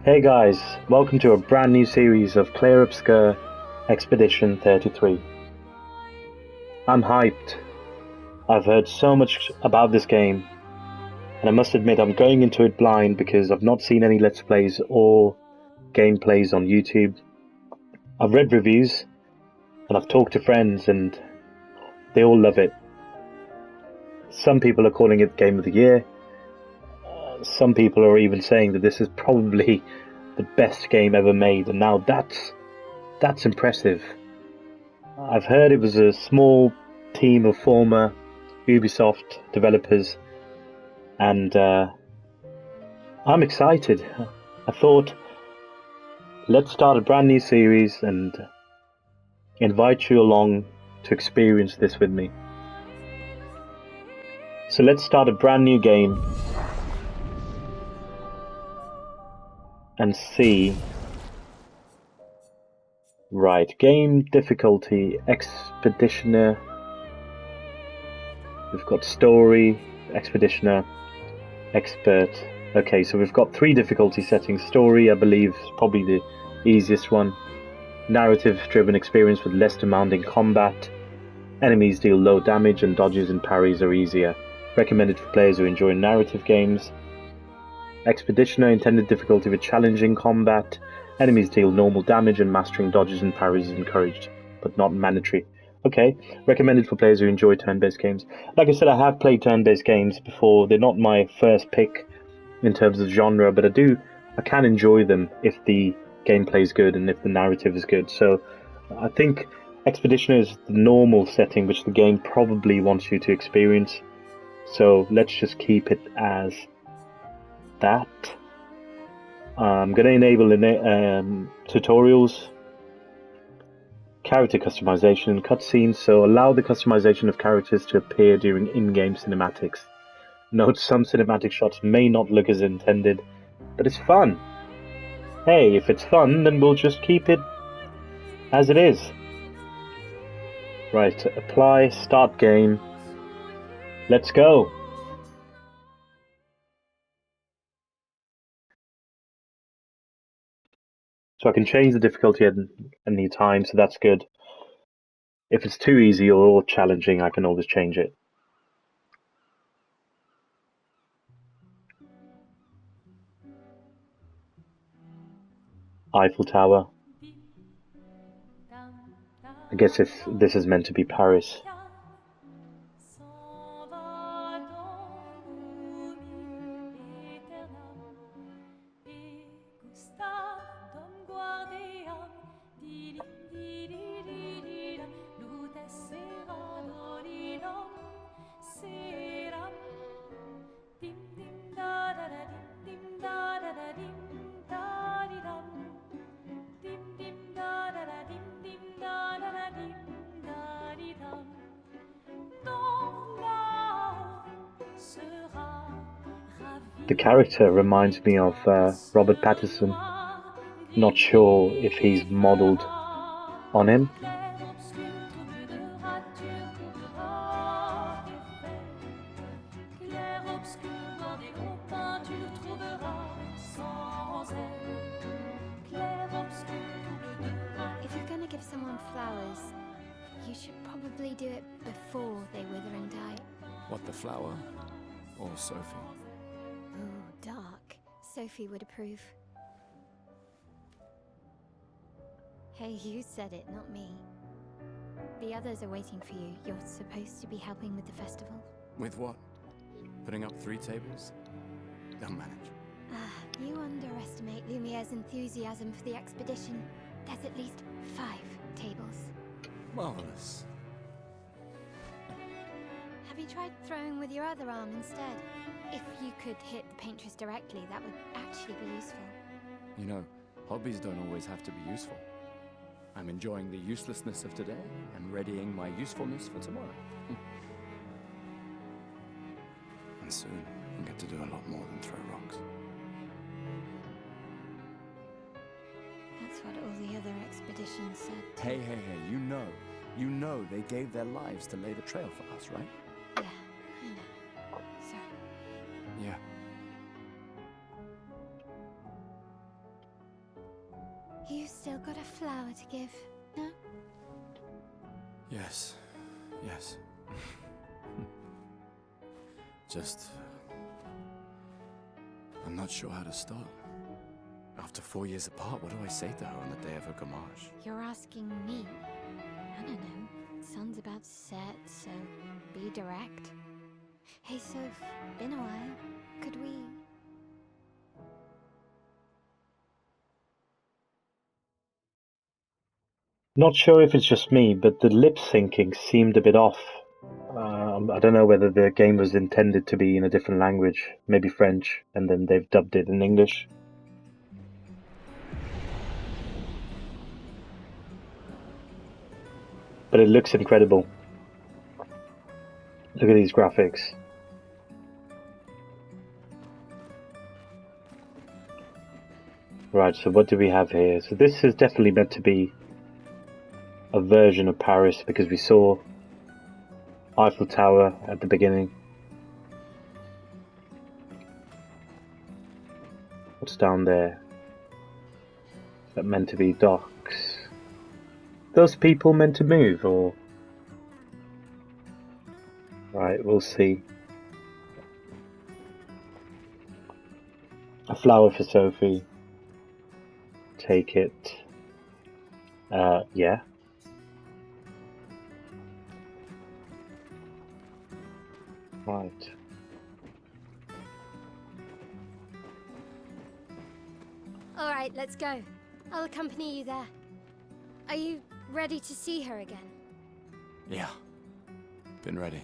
Hey guys, welcome to a brand new series of Clair Obscur Expedition 33. I'm hyped. I've heard so much about this game, and I must admit I'm going into it blind because I've not seen any Let's Plays or gameplays on YouTube. I've read reviews, and I've talked to friends, and they all love it. Some people are calling it Game of the Year. Some people are even saying that this is probably the best game ever made, and now that's impressive. I've heard it was a small team of former Ubisoft developers, and I'm excited. I thought, let's start a brand new series and invite you along to experience this with me. So let's start a brand new game and see. Right, game difficulty, Expeditioner. We've got story, Expeditioner, expert. Okay, so we've got 3 difficulty settings. Story, I believe, is probably the easiest one. Narrative-driven experience with less demanding combat. Enemies deal low damage and dodges and parries are easier. Recommended for players who enjoy narrative games. Expeditioner, intended difficulty with challenging combat. Enemies deal normal damage and mastering dodges and parries is encouraged, but not mandatory. Okay, recommended for players who enjoy turn-based games. Like I said, I have played turn-based games before. They're not my first pick in terms of genre, but I can enjoy them if the gameplay is good and if the narrative is good. So I think Expedition is the normal setting which the game probably wants you to experience. So let's just keep it as that. I'm going to enable tutorials, character customization, cutscenes, so allow the customization of characters to appear during in-game cinematics. Note some cinematic shots may not look as intended, but it's fun. Hey, if it's fun, then we'll just keep it as it is. Right, apply, start game. Let's go. So I can change the difficulty at any time, so that's good. If it's too easy or challenging, I can always change it. Eiffel Tower. I guess this is meant to be Paris. The character reminds me of Robert Pattinson. Not sure if he's modelled on him. If you're going to give someone flowers, you should probably do it before they wither and die. What, the flower? Or Sophie? Ooh, dark. Sophie would approve. Hey, you said it, not me. The others are waiting for you. You're supposed to be helping with the festival. With what? Putting up 3 tables? They'll manage. You underestimate Lumiere's enthusiasm for the expedition. There's at least 5 tables. Marvelous. Have you tried throwing with your other arm instead? If you could hit the paintress directly, that would actually be useful. You know, hobbies don't always have to be useful. I'm enjoying the uselessness of today and readying my usefulness for tomorrow. And soon, I'll get to do a lot more than throw rocks. That's what all the other expeditions said. Hey, you know they gave their lives to lay the trail for us, right? Yeah, I know. Sorry. Yeah. You still got a flower to give, no? Yes. Yes. Just... I'm not sure how to start. After 4 years apart, what do I say to her on the day of her gamage? You're asking me? I don't know. Sun's about to set, so be direct. Hey, Soph, been a while. Could we... Not sure if it's just me, but the lip syncing seemed a bit off. I don't know whether the game was intended to be in a different language, maybe French, and then they've dubbed it in English. But it looks incredible. Look at these graphics. Right, so what do we have here? So this is definitely meant to be a version of Paris, because we saw Eiffel Tower at the beginning. What's down there? Is that meant to be docks? Those people meant to move, or... Right, we'll see. A flower for Sophie. Take it. Yeah. Right. Alright, let's go. I'll accompany you there. Are you ready to see her again? Yeah. Been ready.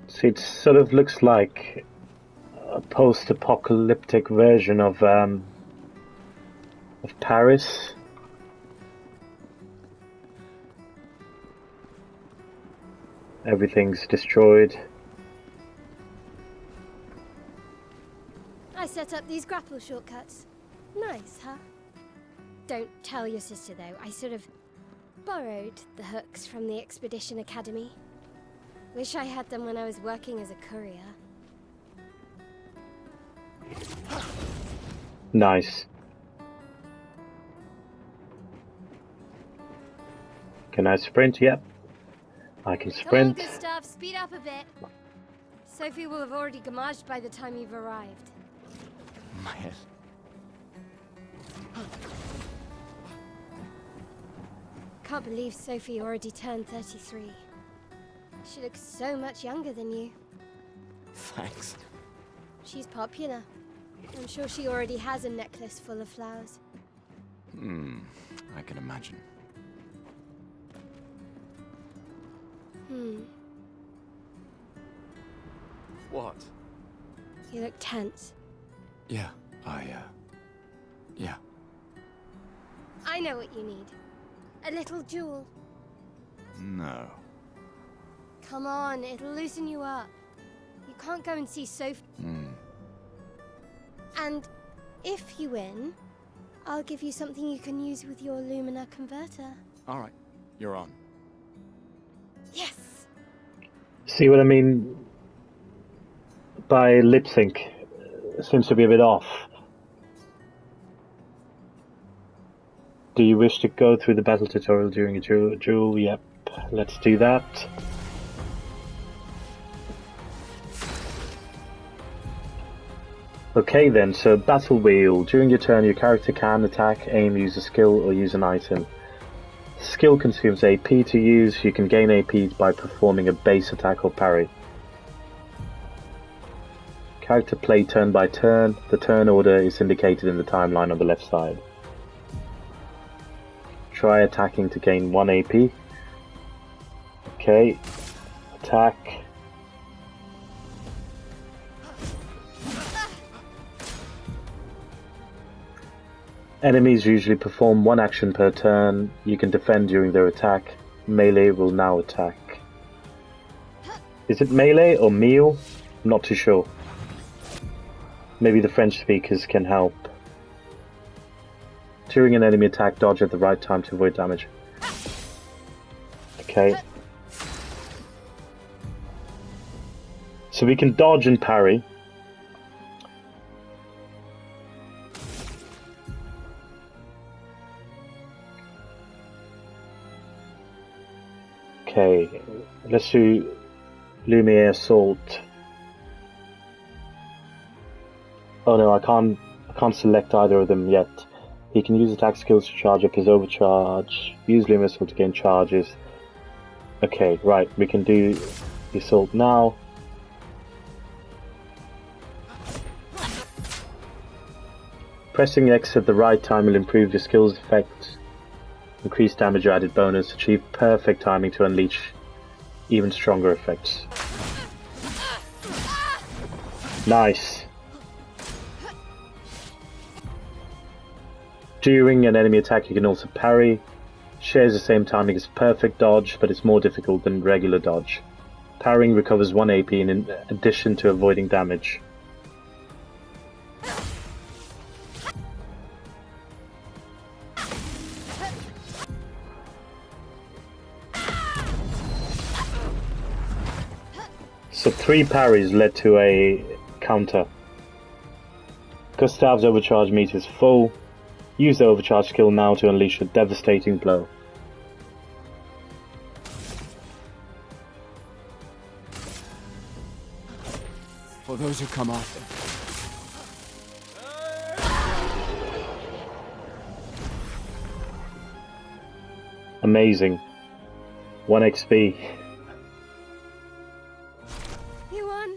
So it sort of looks like a post-apocalyptic version of Paris. Everything's destroyed. I set up these grapple shortcuts. Nice, huh? Don't tell your sister, though. I sort of borrowed the hooks from the Expedition Academy. Wish I had them when I was working as a courier. Nice. Can I sprint? Yep. I can Come on, sprint. good stuff. Speed up a bit. Sophie will have already gamaged by the time you've arrived. My head. Can't believe Sophie already turned 33. She looks so much younger than you. Thanks. She's popular. I'm sure she already has a necklace full of flowers. I can imagine. What? You look tense. Yeah, yeah. I know what you need. A little jewel. No. Come on, it'll loosen you up. You can't go and see Sophie. And if you win, I'll give you something you can use with your Lumina converter. All right, you're on. Yes! See what I mean by lip sync? It seems to be a bit off. Do you wish to go through the battle tutorial during a duel? Yep, let's do that. Okay then, so battle wheel. During your turn, your character can attack, aim, use a skill, or use an item. Skill consumes AP to use. You can gain AP by performing a base attack or parry. Character play turn by turn. The turn order is indicated in the timeline on the left side. Try attacking to gain 1 AP. Okay, attack. Enemies usually perform 1 action per turn. You can defend during their attack. Melee will now attack. Is it melee or meal? I'm not too sure. Maybe the French speakers can help. During an enemy attack, dodge at the right time to avoid damage. Okay, So we can dodge and parry. Okay, let's do Lumiere Assault. Oh no, I can't select either of them yet. He can use attack skills to charge up his overcharge. Use Lumiere Assault to gain charges. Okay, right, we can do the assault now. Pressing X at the right time will improve your skills effect, increase damage or added bonus, achieve perfect timing to unleash even stronger effects. Nice. During an enemy attack you can also parry. Shares the same timing as perfect dodge, but it's more difficult than regular dodge. Parrying recovers 1 AP in addition to avoiding damage. So 3 parries led to a counter. Gustav's overcharge meter is full. Use the overcharge skill now to unleash a devastating blow. For those who come after. Amazing. 1 XP. You won.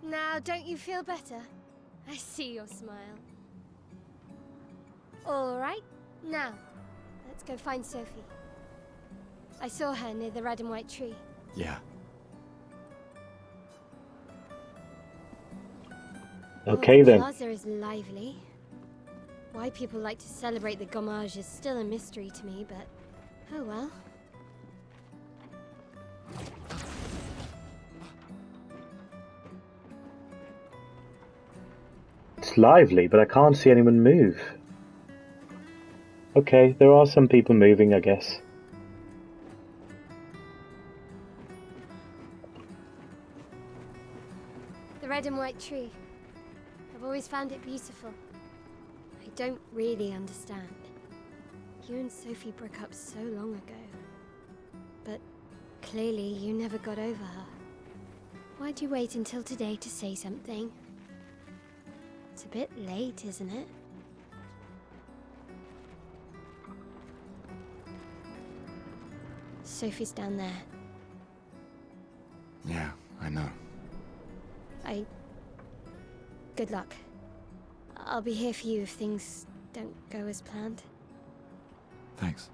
Now, don't you feel better? I see your smile. All right, now, let's go find Sophie. I saw her near the red and white tree. Yeah. Okay The then. plaza is lively. Why people like to celebrate the gommage is still a mystery to me, but oh well. It's lively, but I can't see anyone move. Okay, there are some people moving, I guess. The red and white tree. I've always found it beautiful. I don't really understand. You and Sophie broke up so long ago. But clearly you never got over her. Why'd you wait until today to say something? It's a bit late, isn't it? Sophie's down there. Yeah, I know. Good luck. I'll be here for you if things don't go as planned. Thanks.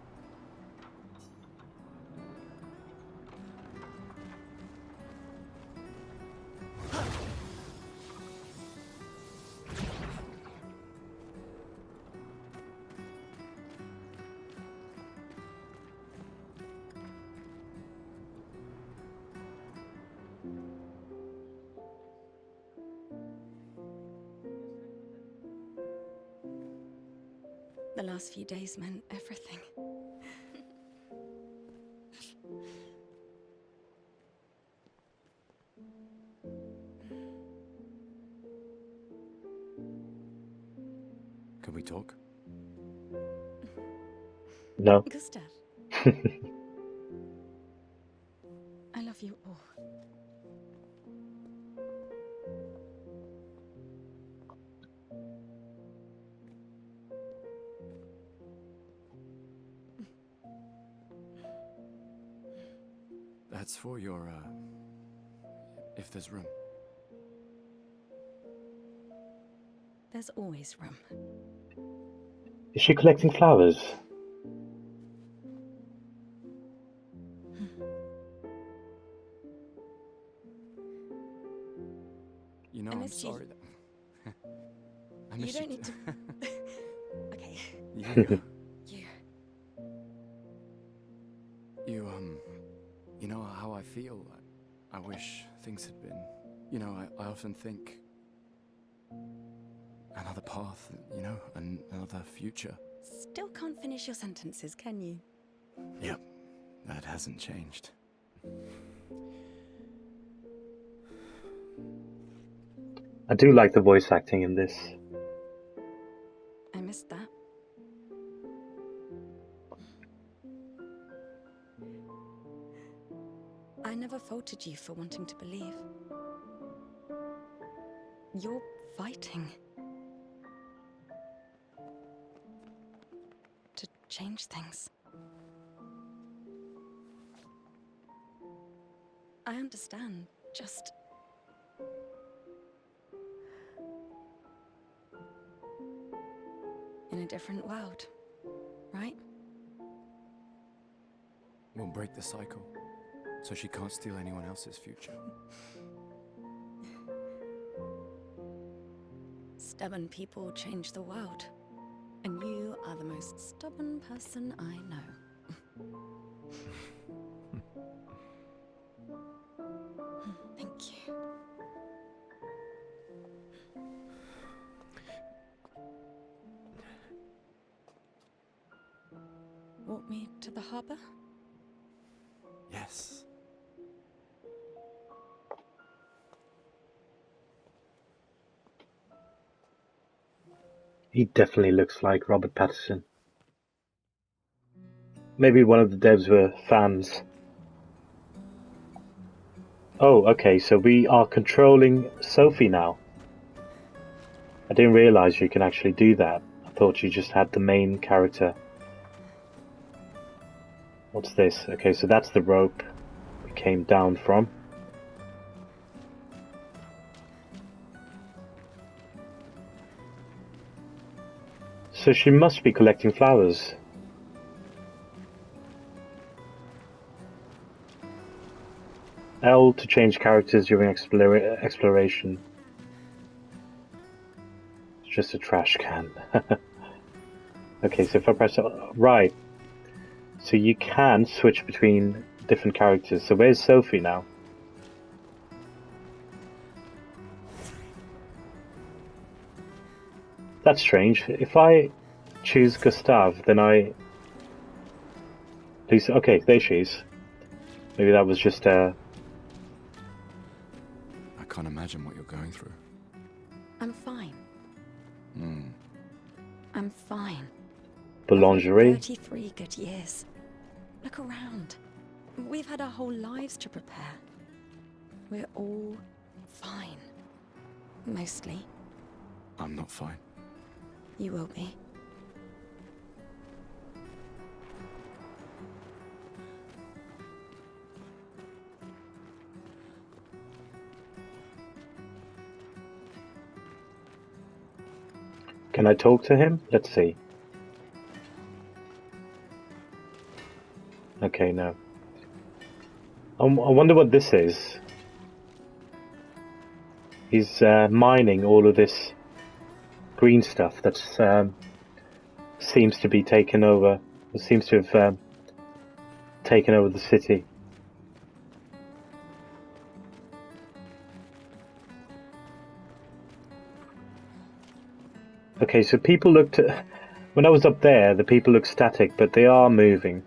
The last few days meant everything. Can we talk? No. Gustav, I love you all. That's for your, if there's room. There's always room. Is she collecting flowers? You know, And I'm if she- sorry that... I You miss don't need to... Okay. You, You. you know how I feel? I wish things had been... You know, I often think... Another path, you know, another future. Still can't finish your sentences, can you? Yep, that hasn't changed. I do like the voice acting in this. I missed that. I never faulted you for wanting to believe. You're fighting to change things. I understand, just... in a different world, right? We'll break the cycle, so she can't steal anyone else's future. Stubborn people change the world. And you are the most stubborn person I know. Thank you. Walk me to the harbor? Yes. He definitely looks like Robert Pattinson. Maybe one of the devs were fans. Oh, okay, so we are controlling Sophie now. I didn't realize you can actually do that. I thought you just had the main character. What's this? Okay, so that's the rope we came down from. So she must be collecting flowers. L to change characters during exploration. It's just a trash can. Okay, so if I press right, so you can switch between different characters. So where's Sophie now? That's strange. If I choose Gustave, then I... Lisa, okay, there she is. Maybe that was just I can't imagine what you're going through. I'm fine. Hmm. I'm fine. the I've lived lingerie. 33 good years. Look around. We've had our whole lives to prepare. We're all fine. Mostly. I'm not fine. You will be. Can I talk to him? Let's see. Okay, no. I wonder what this is. He's mining all of this green stuff that seems to be taken over. Seems to have taken over the city. Okay, so people looked... When I was up there, the people look static, but they are moving.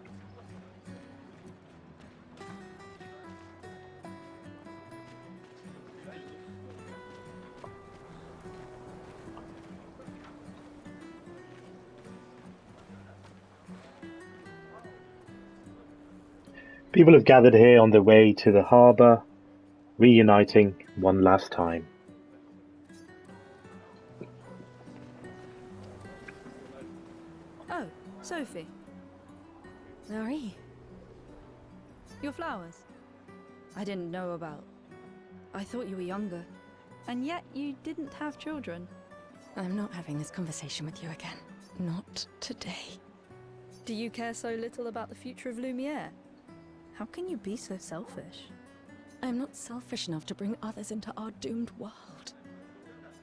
People have gathered here on their way to the harbour, reuniting one last time. Oh, Sophie. Marie. Your flowers. I didn't know about. I thought you were younger. And yet you didn't have children. I'm not having this conversation with you again. Not today. Do you care so little about the future of Lumiere? How can you be so selfish? I'm not selfish enough to bring others into our doomed world.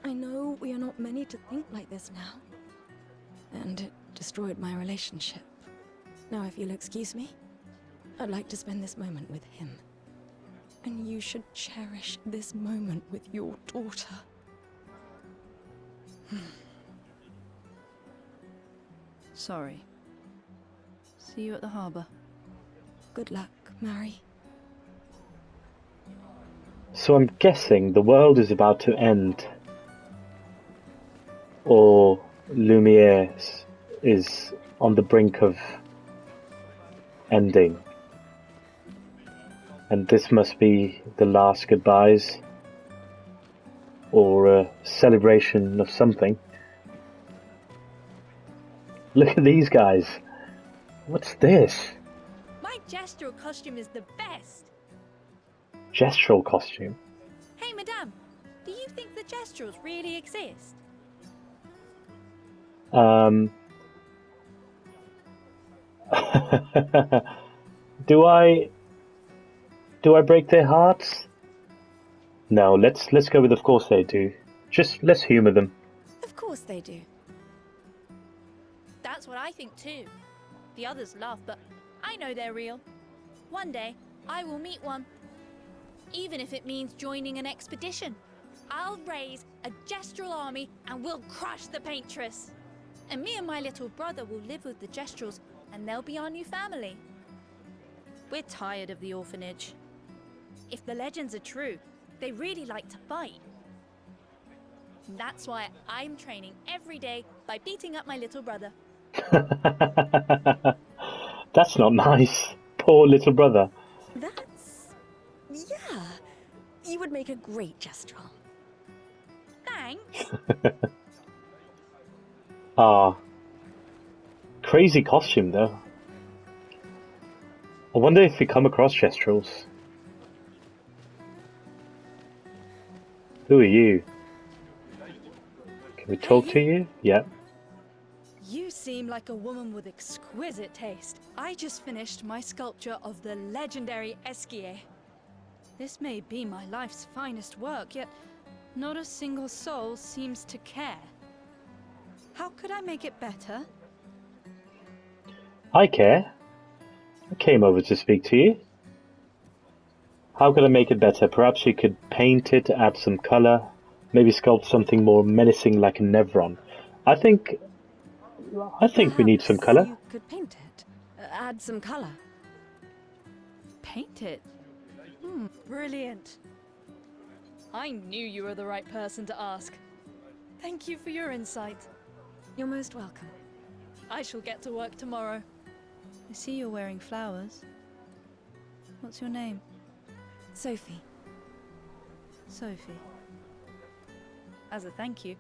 I know we are not many to think like this now. And it destroyed my relationship. Now, if you'll excuse me, I'd like to spend this moment with him. And you should cherish this moment with your daughter. Sorry. See you at the harbour. Good luck, Mary. So I'm guessing the world is about to end or Lumiere is on the brink of ending. And this must be the last goodbyes, or a celebration of something. Look at these guys. What's this? My gestural costume is the best. Gestural costume? Hey, madame, do you think the gestrals really exist? Do I break their hearts? No, let's go with of course they do. Just let's humor them. Of course they do. That's what I think too. The others laugh, but I know they're real. One day, I will meet one. Even if it means joining an expedition. I'll raise a gestural army and we'll crush the paintress. And me and my little brother will live with the gestrals and they'll be our new family. We're tired of the orphanage. If the legends are true, they really like to fight. That's why I'm training every day by beating up my little brother. That's not nice. Poor little brother. That's... yeah. You would make a great gestural. Thanks. Ah. Crazy costume though. I wonder if we come across gestrals. Who are you? Can we talk to you? Yeah. You seem like a woman with exquisite taste. I just finished my sculpture of the legendary Esquier. This may be my life's finest work, yet not a single soul seems to care. How could I make it better? I care. I came over to speak to you. How could I make it better? Perhaps you could paint it, add some colour, maybe sculpt something more menacing like a Nevron. I think we need some Perhaps colour. you could paint it. Add some colour. Paint it? Brilliant. I knew you were the right person to ask. Thank you for your insight. You're most welcome. I shall get to work tomorrow. I see you're wearing flowers. What's your name? Sophie. Sophie. As a thank you,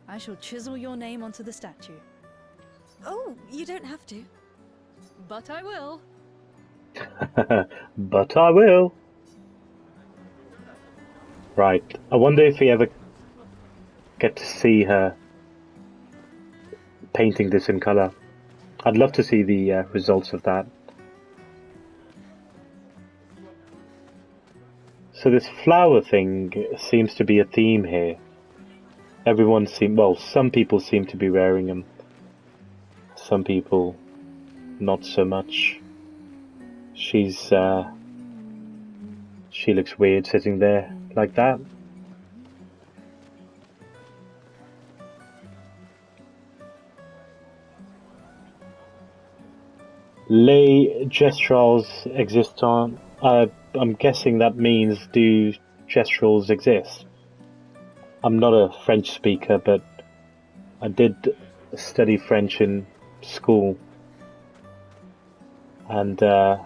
I shall chisel your name onto the statue. Oh, you don't have to. But I will. But I will. Right. I wonder if we ever get to see her painting this in colour. I'd love to see the results of that. So this flower thing seems to be a theme here. Some people seem to be wearing them. Some people not so much. She looks weird sitting there like that. Lay gestrals exist on... I'm guessing that means do gestrals exist? I'm not a French speaker, but I did study French in school. And I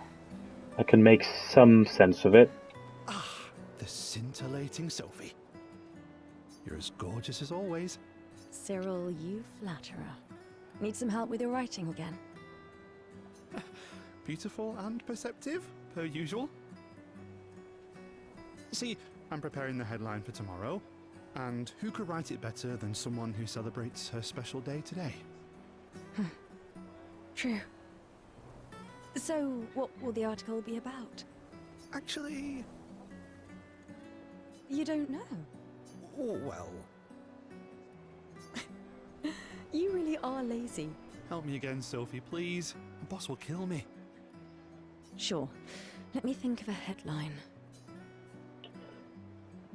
can make some sense of it. Ah, the scintillating Sophie. You're as gorgeous as always. Cyril, you flatterer. Need some help with your writing again? Beautiful and perceptive, per usual. See, I'm preparing the headline for tomorrow, and who could write it better than someone who celebrates her special day today? True. So, what will the article be about? Actually, You don't know. well, You really are lazy. help me again, Sophie, please. The boss will kill me. Sure. Let me think of a headline.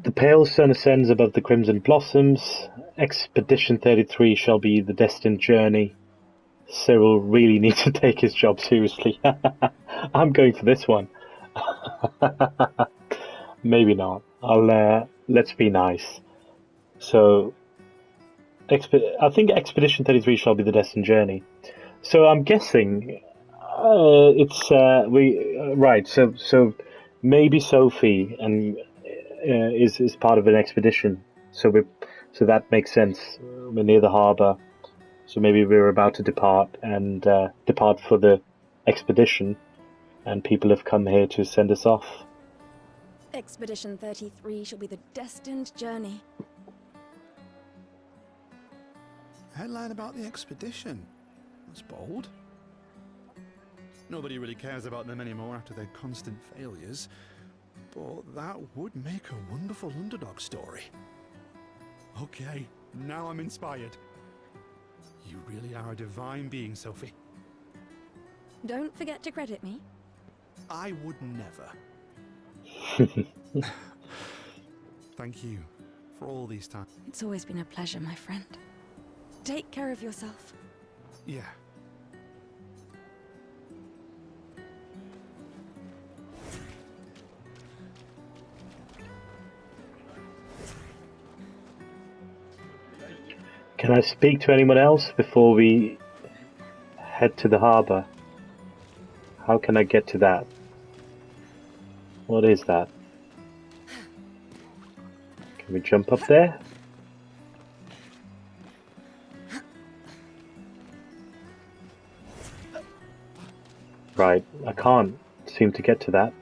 The pale sun ascends above the crimson blossoms. Expedition 33 shall be the destined journey. Cyril really needs to take his job seriously. I'm going for this one. Maybe not. Let's be nice. So, I think Expedition 33 shall be the destined journey. So I'm guessing it's right. So maybe Sophie and is part of an expedition. So that makes sense. We're near the harbour, so maybe we're about to depart and depart for the expedition, and people have come here to send us off. Expedition 33 shall be the destined journey. Headline about the expedition. That's bold. Nobody really cares about them anymore after their constant failures, but that would make a wonderful underdog story. Okay, now I'm inspired. You really are a divine being, Sophie. Don't forget to credit me. I would never. Thank you for all these times. It's always been a pleasure, my friend. Take care of yourself. Yeah. Can I speak to anyone else before we head to the harbour? How can I get to that? What is that? Can we jump up there? Right, I can't seem to get to that.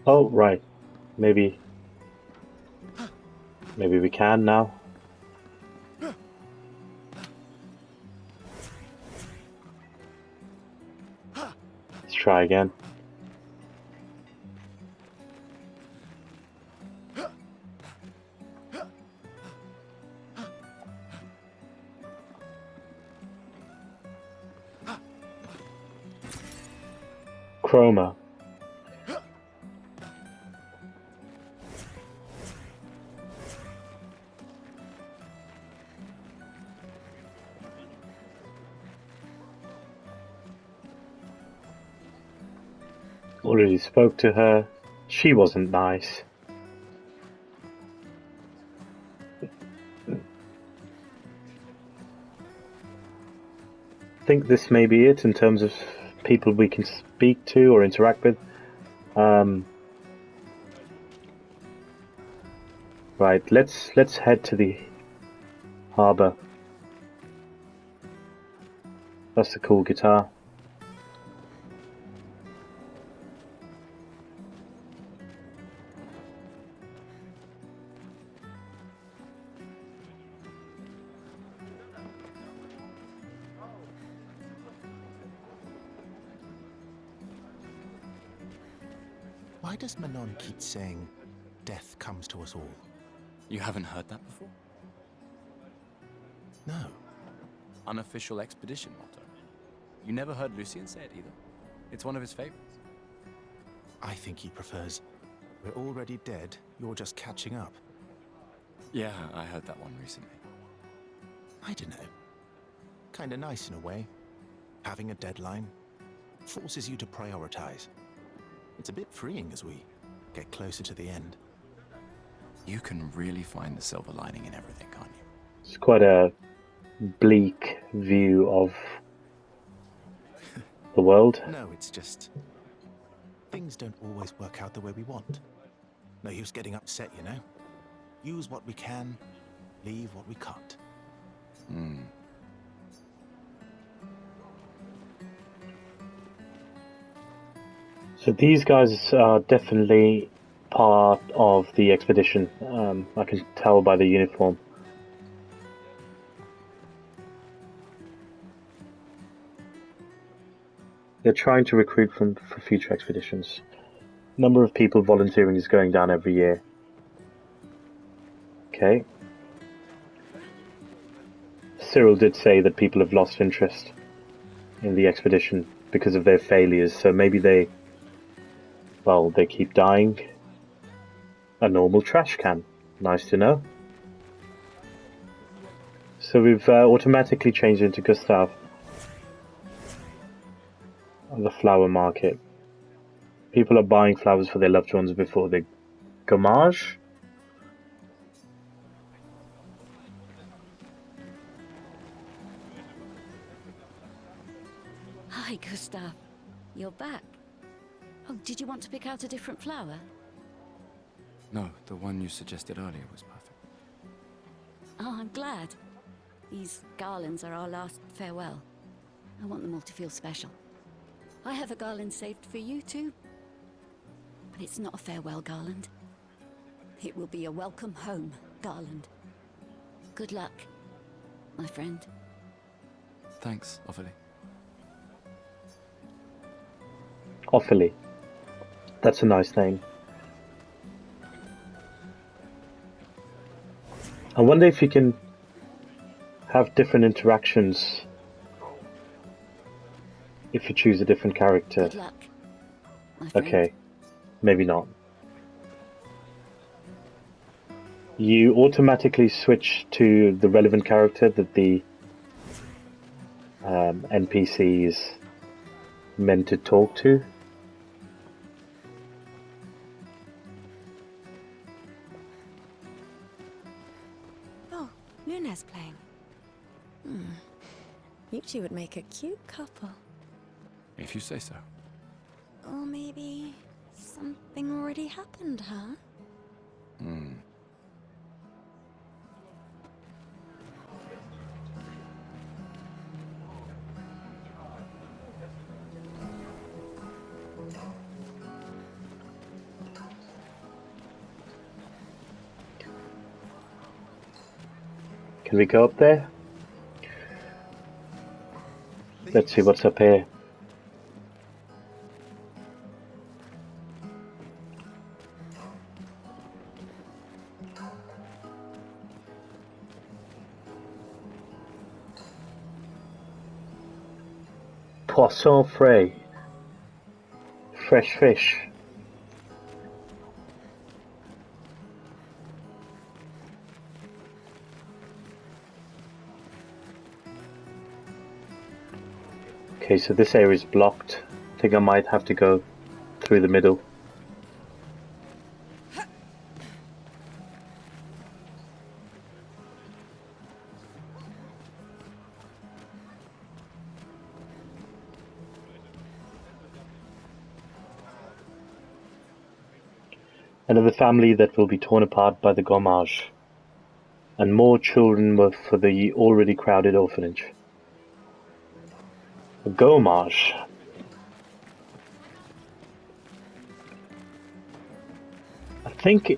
Oh, right. Maybe we can now. Let's try again. Chroma. Already spoke to her. She wasn't nice. I think this may be it in terms of people we can speak to or interact with. Right, let's head to the harbour. That's a cool guitar. Why does Manon keep saying, death comes to us all? You haven't heard that before? No. Unofficial expedition motto. You never heard Lucien say it either? It's one of his favorites. I think he prefers, we're already dead, you're just catching up. Yeah, I heard that one recently. I don't know. Kinda nice in a way. Having a deadline forces you to prioritize. It's a bit freeing as we get closer to the end. You can really find the silver lining in everything, can't you? It's quite a bleak view of the world. No, it's just things don't always work out the way we want. No use getting upset, you know? Use what we can, leave what we can't. So these guys are definitely part of the expedition. I can tell by the uniform. They're trying to recruit for future expeditions. Number of people volunteering is going down every year. Okay. Cyril did say that people have lost interest in the expedition because of their failures, so maybe they keep dying. A normal trash can. Nice to know. So we've automatically changed into Gustav. The flower market. People are buying flowers for their loved ones before the gommage. Hi, Gustav. You're back. Oh, did you want to pick out a different flower? No, the one you suggested earlier was perfect. Oh, I'm glad. These garlands are our last farewell. I want them all to feel special. I have a garland saved for you too. But it's not a farewell garland. It will be a welcome home garland. Good luck, my friend. Thanks, Ophelia. Ophelia. That's a nice name. I wonder if you can have different interactions if you choose a different character. Good luck, my friend. Okay, maybe not. You automatically switch to the relevant character that the NPC is meant to talk to. Oh, Luna's playing. You two would make a cute couple. If you say so. Or maybe something already happened, huh? Can we go up there? Let's see what's up here. Poisson frais. Fresh fish. Okay, so this area is blocked. I think I might have to go through the middle. Another family that will be torn apart by the gommage. And more children were for the already crowded orphanage. A gommage. I think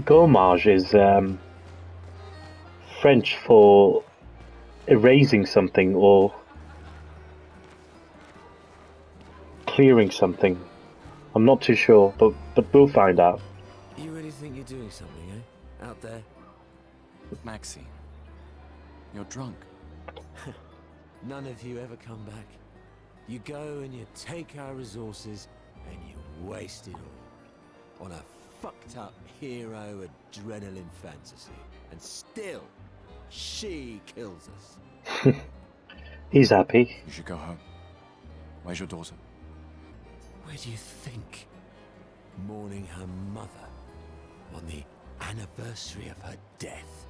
gommage is French for erasing something or clearing something. I'm not too sure, but we'll find out. You really think you're doing something, eh? Out there? Maxine, you're drunk. None of you ever come back. You go and you take our resources and you waste it all on a fucked up hero adrenaline fantasy. And still, she kills us. He's happy. You should go home. Where's your daughter? Where do you think? Mourning her mother on the anniversary of her death.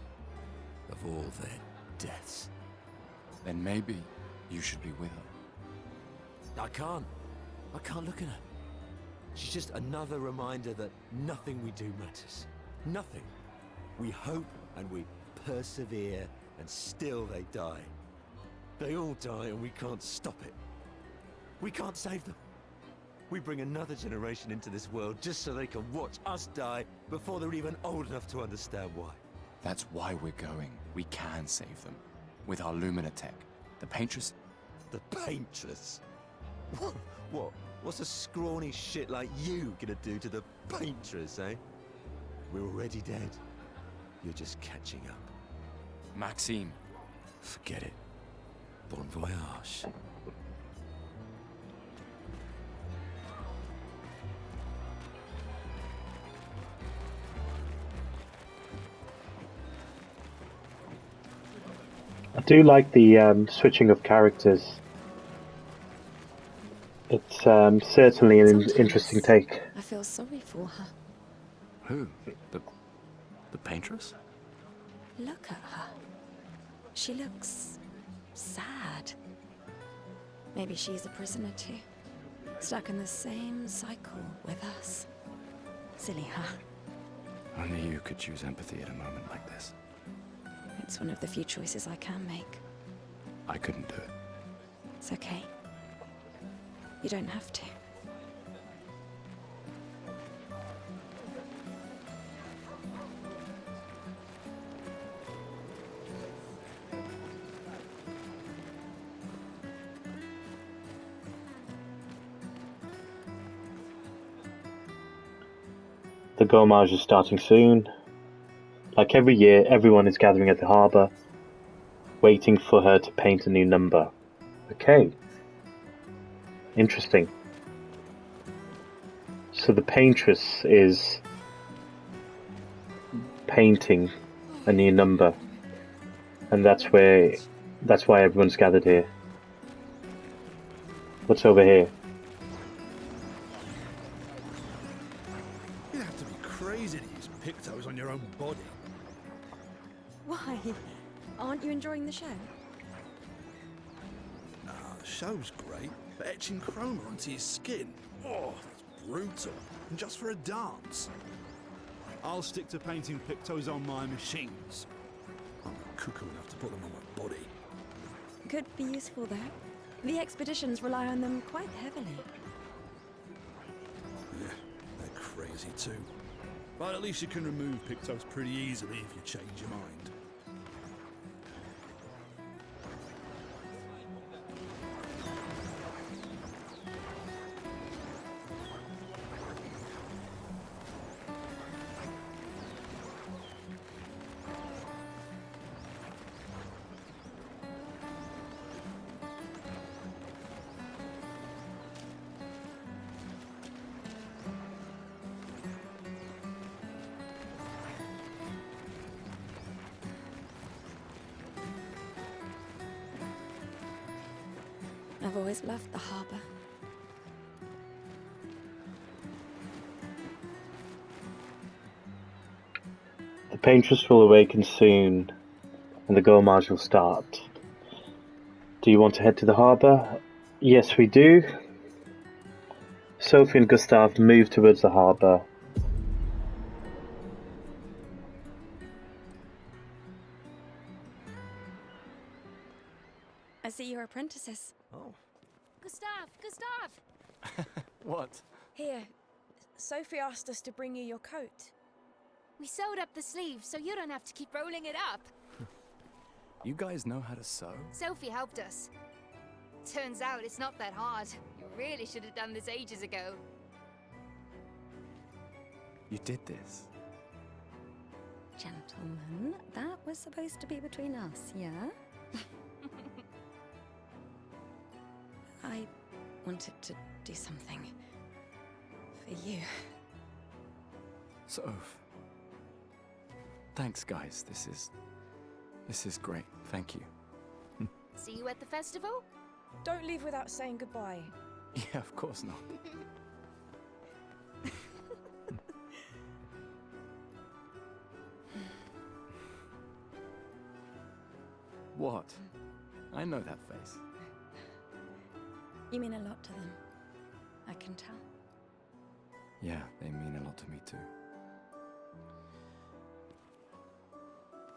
Of all their deaths. Then maybe you should be with her. I can't look at her. She's just another reminder that nothing we do matters. Nothing. We hope and we persevere and still they die. They all die and we can't stop it. We can't save them. We bring another generation into this world just so they can watch us die before they're even old enough to understand why. That's why we're going. We can save them. With our Lumina tech. The Paintress... The Paintress? What? What's a scrawny shit like you gonna do to the Paintress, eh? We're already dead. You're just catching up. Maxime. Forget it. Bon voyage. I do like the switching of characters. It's certainly an interesting take. I feel sorry for her. Who? The Paintress? Look at her. She looks sad. Maybe she's a prisoner too. Stuck in the same cycle with us. Silly, huh? Only you could choose empathy at a moment like this. It's one of the few choices I can make. I couldn't do it. It's okay. You don't have to. The Gommage is starting soon. Like every year, everyone is gathering at the harbour, waiting for her to paint a new number. Okay. Interesting. So the paintress is painting a new number, and that's why everyone's gathered here. What's over here? You'd have to be crazy to use pictos on your own body. Why? Aren't you enjoying the show? Nah, the show's great, but etching chroma onto your skin, oh, that's brutal. And just for a dance. I'll stick to painting pictos on my machines. I'm not cuckoo enough to put them on my body. Could be useful though. The expeditions rely on them quite heavily. Yeah, they're crazy too. But at least you can remove pictos pretty easily if you change your mind. I've always loved the harbour. The paintress will awaken soon, and the Gommage will start. Do you want to head to the harbour? Yes, we do. Sophie and Gustav move towards the harbour. I see you're apprentices. Oh. Gustav! What? Here, Sophie asked us to bring you your coat. We sewed up the sleeves so you don't have to keep rolling it up. You guys know how to sew? Sophie helped us. Turns out it's not that hard. You really should have done this ages ago. You did this? Gentlemen, that was supposed to be between us, yeah? I wanted to do something for you. Soph. Thanks, guys. This is great. Thank you. See you at the festival? Don't leave without saying goodbye. Yeah, of course not. What? I know that face. You mean a lot to them. I can tell. Yeah, they mean a lot to me too.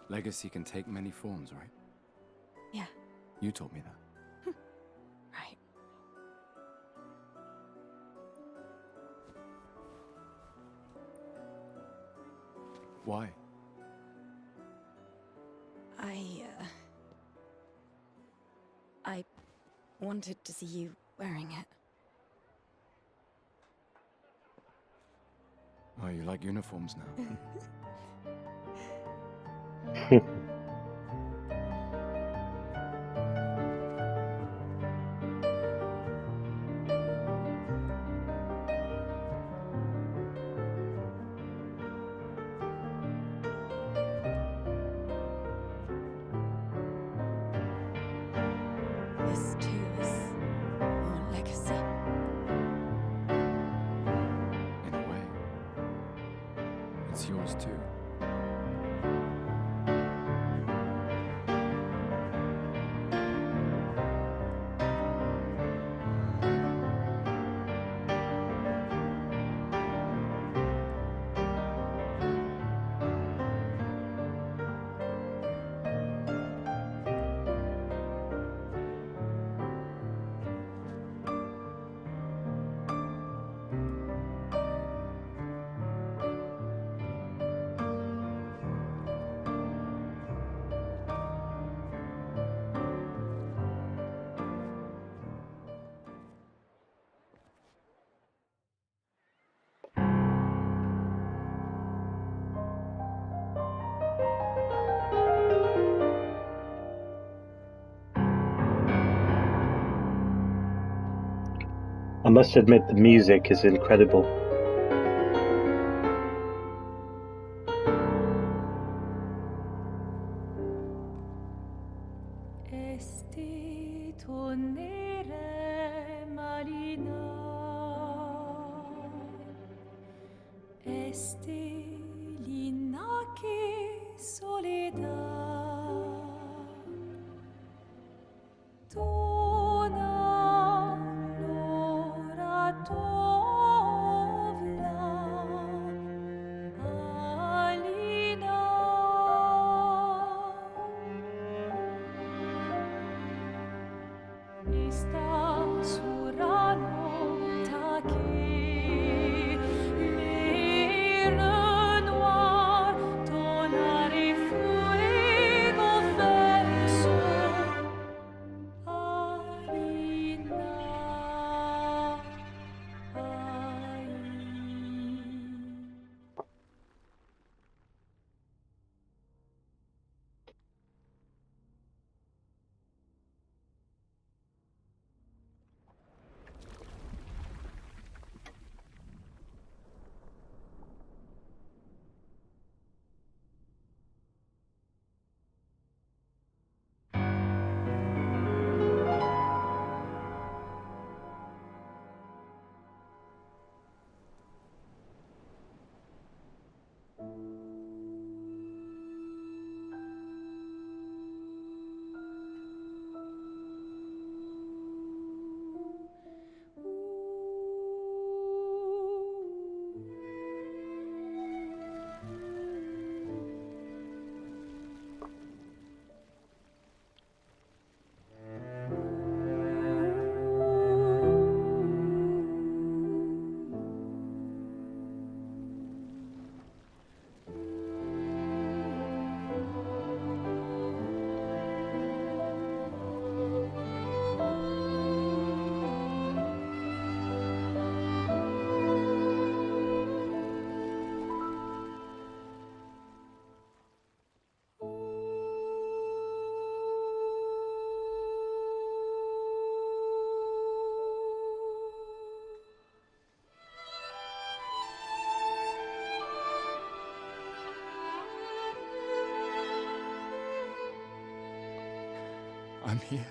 Legacy can take many forms, right? Yeah. You told me that. Right. Why? I wanted to see you wearing it. Oh, you like uniforms now? This too is your legacy. In a way. It's yours too. I must admit the music is incredible. I'm here.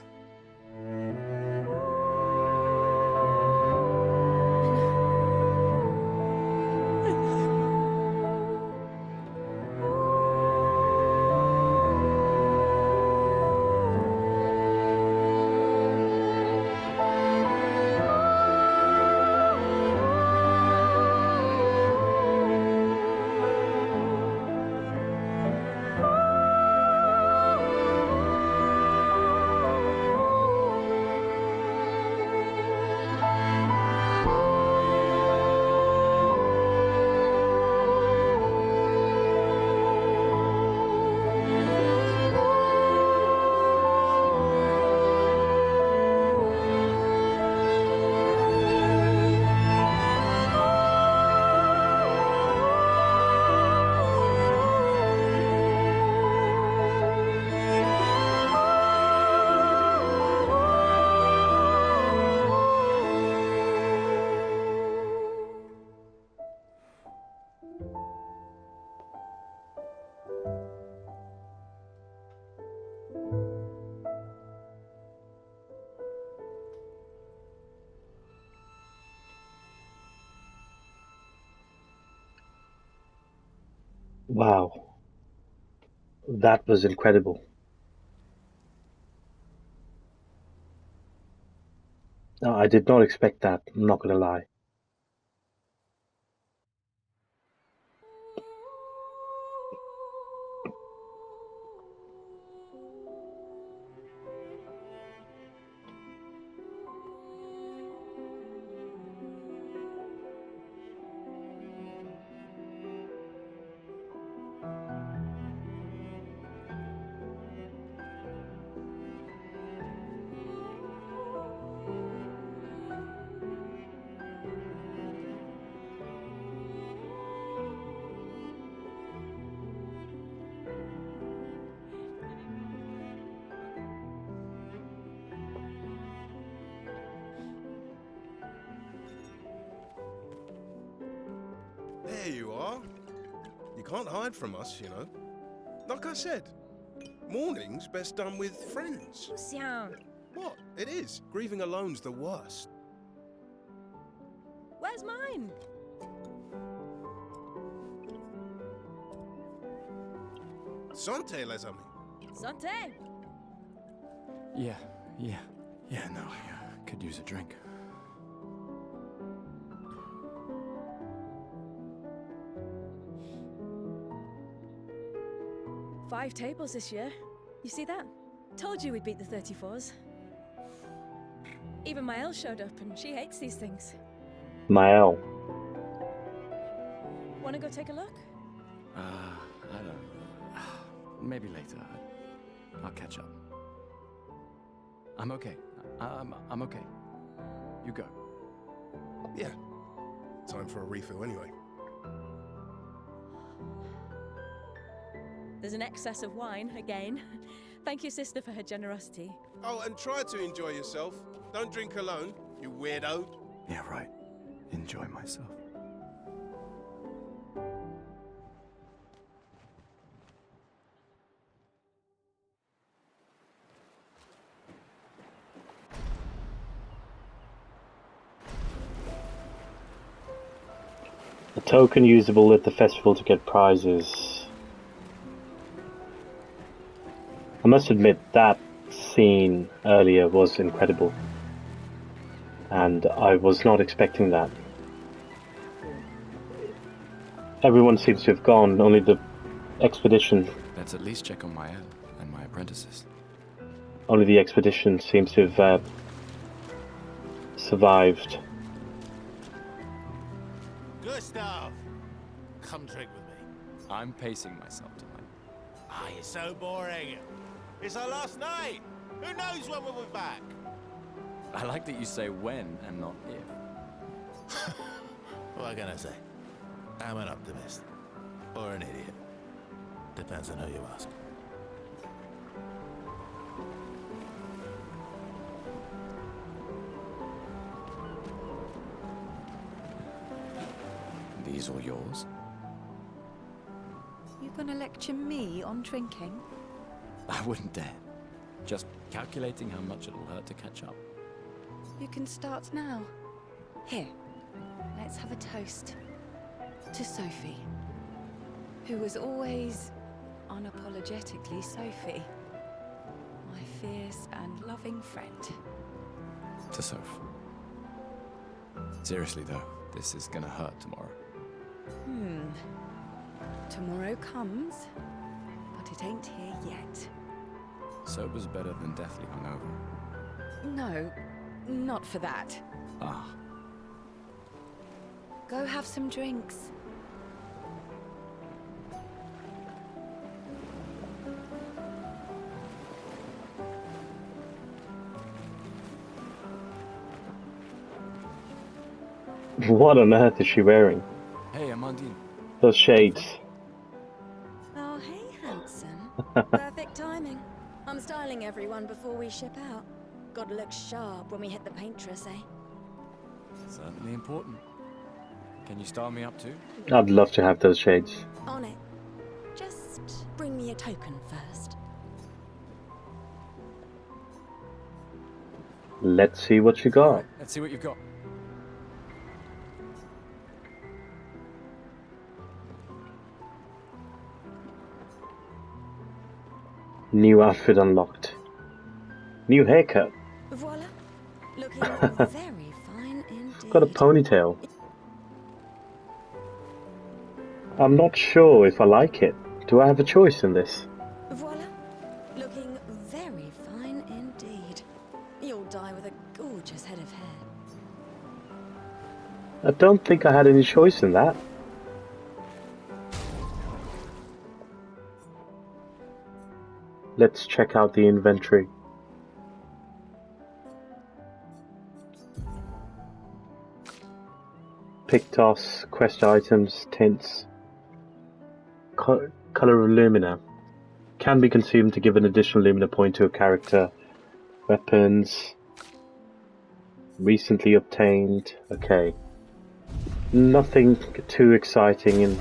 Wow, that was incredible. No, I did not expect that, I'm not gonna lie. There you are. You can't hide from us, you know. Like I said, mourning's best done with friends. Lucian, What? It is. Grieving alone's the worst. where's mine? Santé, les amis. Santé. Yeah, no, I could use a drink. Five tables this year. You see that? Told you we'd beat the 34s. Even Mael showed up and she hates these things. Mael. Wanna go take a look? I don't... Maybe later. I'll catch up. I'm okay. I'm okay. You go. Yeah. Time for a refill anyway. There's an excess of wine, again. Thank your sister for her generosity. Oh, and try to enjoy yourself. Don't drink alone, you weirdo. Yeah, right. Enjoy myself. A token usable at the festival to get prizes. I must admit that scene earlier was incredible. And I was not expecting that. Everyone seems to have gone, only the expedition. Let's at least check on Mael and my apprentices. Only the expedition seems to have survived. Gustav! Come drink with me. I'm pacing myself tonight. Ah, you're so boring. It's our last night. Who knows when we'll be back? I like that you say when and not if. What can I say? I'm an optimist. Or an idiot. Depends on who you ask. These all yours? You gonna lecture me on drinking? I wouldn't dare. Just calculating how much it'll hurt to catch up. You can start now. Here, let's have a toast. To Sophie, who was always unapologetically Sophie. My fierce and loving friend. To Soph. Seriously though, this is gonna hurt tomorrow. Tomorrow comes, but it ain't here yet. Sober's better than deathly hungover. No, not for that. Ah. Go have some drinks. What on earth is she wearing? Hey, Amandine. Those shades. Oh, hey, handsome. Perfect timing. I'm styling everyone before we ship out. Gotta look sharp when we hit the paintress, eh? Certainly important. Can you style me up too? I'd love to have those shades. On it. Just bring me a token first. Let's see what you got. Right, let's see what you've got. New outfit unlocked. New haircut. Voila. Looking very fine indeed. Got a ponytail. I'm not sure if I like it. Do I have a choice in this? Voila. Looking very fine indeed. You'll die with a gorgeous head of hair. I don't think I had any choice in that. Let's check out the inventory. Pictos, quest items, tints. Color of Lumina. Can be consumed to give an additional Lumina point to a character. Weapons. Recently obtained. Okay. Nothing too exciting in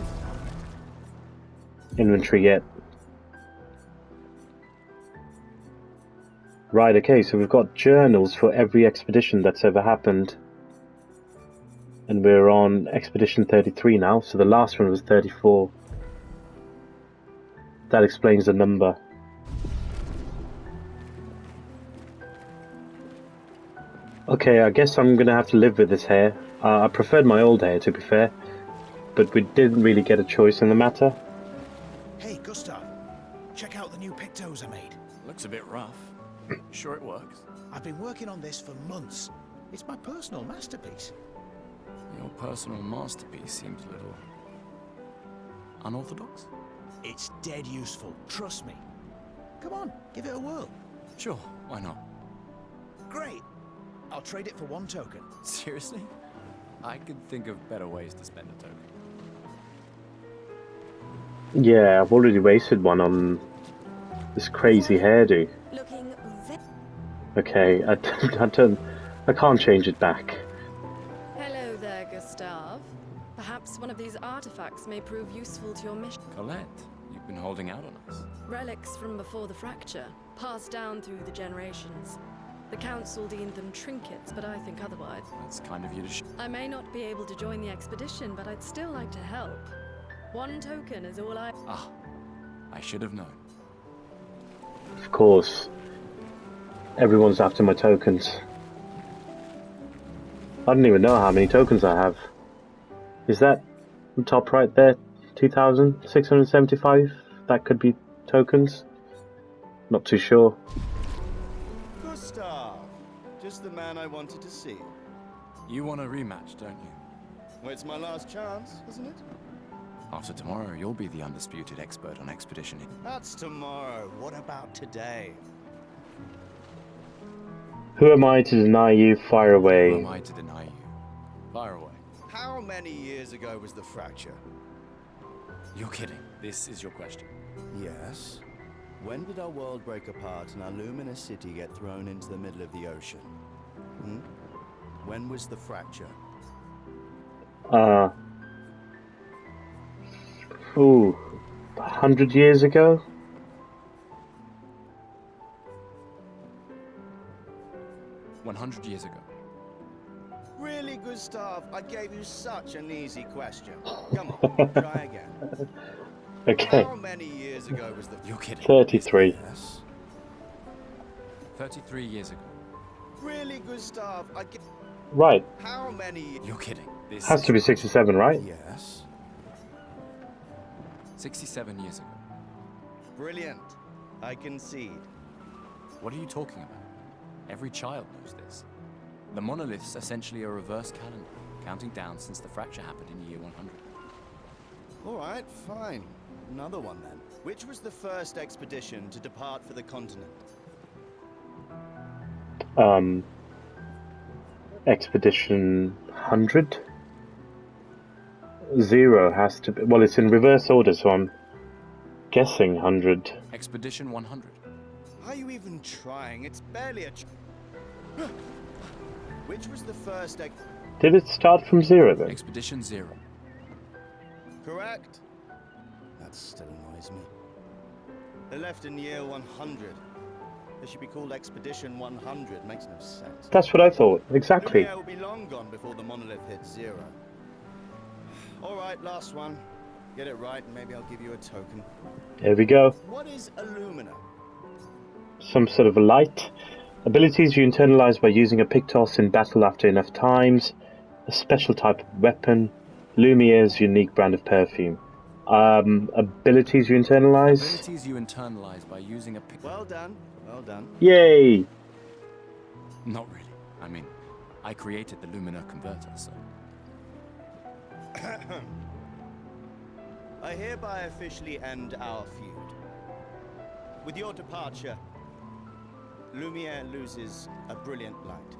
inventory yet. Right, okay, so we've got journals for every expedition that's ever happened. And we're on expedition 33 now, so the last one was 34. That explains the number. Okay, I guess I'm gonna have to live with this hair. I preferred my old hair, to be fair, but we didn't really get a choice in the matter. Hey, Gustav, check out the new pictos I made. Looks a bit rough. You sure it works? I've been working on this for months. It's my personal masterpiece. Your personal masterpiece seems a little unorthodox. It's dead useful, trust me. Come on, give it a whirl. Sure, why not? Great. I'll trade it for 1 token. Seriously? I could think of better ways to spend a token. Yeah, I've already wasted one on this crazy hairdo. Looking Okay, I can't change it back. Hello there, Gustav. Perhaps one of these artifacts may prove useful to your mission. Colette, you've been holding out on us. Relics from before the fracture, passed down through the generations. The council deemed them trinkets, but I think otherwise. That's kind of you to I may not be able to join the expedition, but I'd still like to help. 1 token is all I... Ah, I should have known. Of course. Everyone's after my tokens. I don't even know how many tokens I have. Is that on top right there? 2,675? That could be tokens? Not too sure. Gustav, just the man I wanted to see. You want a rematch, don't you? Well, it's my last chance, isn't it? After tomorrow, you'll be the undisputed expert on expedition. That's tomorrow. What about today? Who am I to deny you? Fire away. Who am I to deny you? Fire away. How many years ago was the fracture? You're kidding. This is your question. Yes. When did our world break apart and our luminous city get thrown into the middle of the ocean? When was the fracture? Ooh, 100 years ago? $100 years ago. Really, Gustav? I gave you such an easy question. Come on, try again. Okay. How many years ago was the... You're kidding. 33. Yes. 33 years ago. Really, Gustav? Right. How many... You're kidding. This Has to be 67, right? Yes. 67 years ago. Brilliant. I concede. What are you talking about? Every child knows this. The monolith's essentially a reverse calendar, counting down since the fracture happened in year 100. All right, fine. Another one then. Which was the first expedition to depart for the continent? Expedition 100? 0 has to be... Well, it's in reverse order, so I'm guessing 100. Expedition 100. Are you even trying? It's barely a... Which was the first Did it start from 0 then? Expedition 0. Correct. That still annoys me. They left in year 100. They should be called Expedition 100. Makes no sense. That's what I thought. Exactly. Lumia will be long gone before the monolith hits 0. All right, last one. Get it right, and maybe I'll give you a token. Here we go. What is Illumina? Some sort of a light. Abilities you internalize by using a Pictos in battle after enough times. A special type of weapon. Lumiere's unique brand of perfume. Abilities you internalize? Abilities you internalize by using a Pictos. Well done. Well done. Yay! Not really. I mean, I created the Lumina converter, so... I hereby officially end our feud. With your departure, Lumiere loses a brilliant light.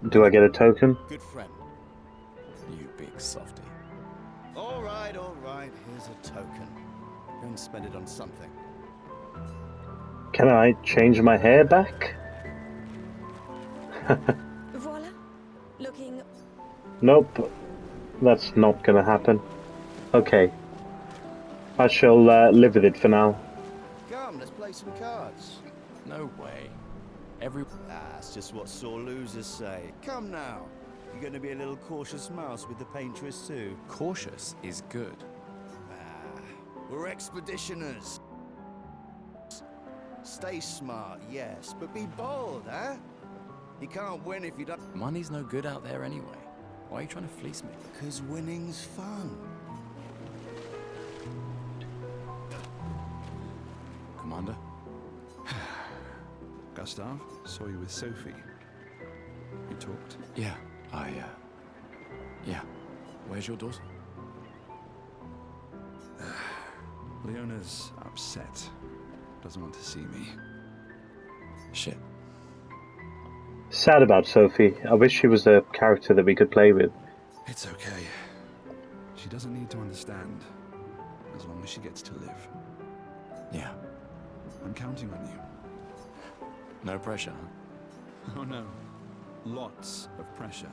Do I get a token? Good friend. You big softy. All right, here's a token. Go and spend it on something. Can I change my hair back? Voila. Looking... Nope. That's not gonna happen. Okay. I shall live with it for now. Come, let's play some cards. No way. That's just what sore losers say. Come now. You're going to be a little cautious mouse with the painteress too. Cautious is good. We're expeditioners. Stay smart, yes, but be bold, huh? You can't win if you don't... Money's no good out there anyway. Why are you trying to fleece me? Because winning's fun. Commander? Gustav, saw you with Sophie. You talked? Yeah, yeah. Where's your daughter? Leona's upset. Doesn't want to see me. Shit. Sad about Sophie. I wish she was a character that we could play with. It's okay. She doesn't need to understand, as long as she gets to live. Yeah. I'm counting on you. No pressure, huh? Oh no. Lots of pressure.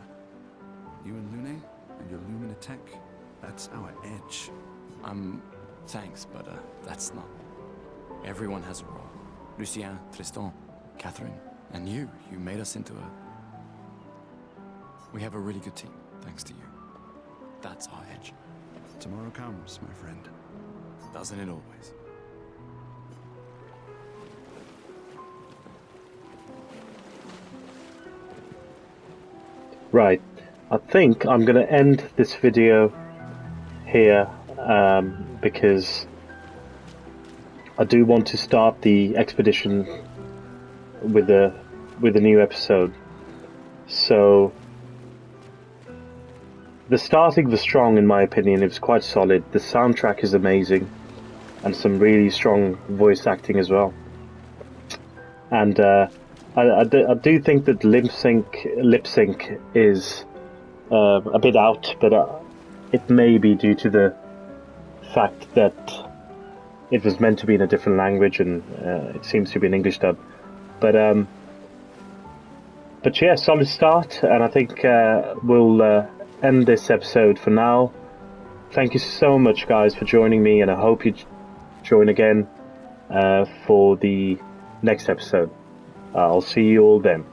You and Lune, and your Lumina tech, that's our edge. Thanks, but that's not... Everyone has a role. Lucien, Tristan, Catherine, and you made us into a... We have a really good team, thanks to you. That's our edge. Tomorrow comes, my friend. Doesn't it always? Right. I think I'm going to end this video here because I do want to start the expedition with a new episode. So the starting was strong in my opinion. It was quite solid. The soundtrack is amazing and some really strong voice acting as well. And I do think that lip sync is a bit out, but it may be due to the fact that it was meant to be in a different language and it seems to be an English dub. But yeah, solid start, and I think we'll end this episode for now. Thank you so much, guys, for joining me, and I hope you join again for the next episode. I'll see you all then.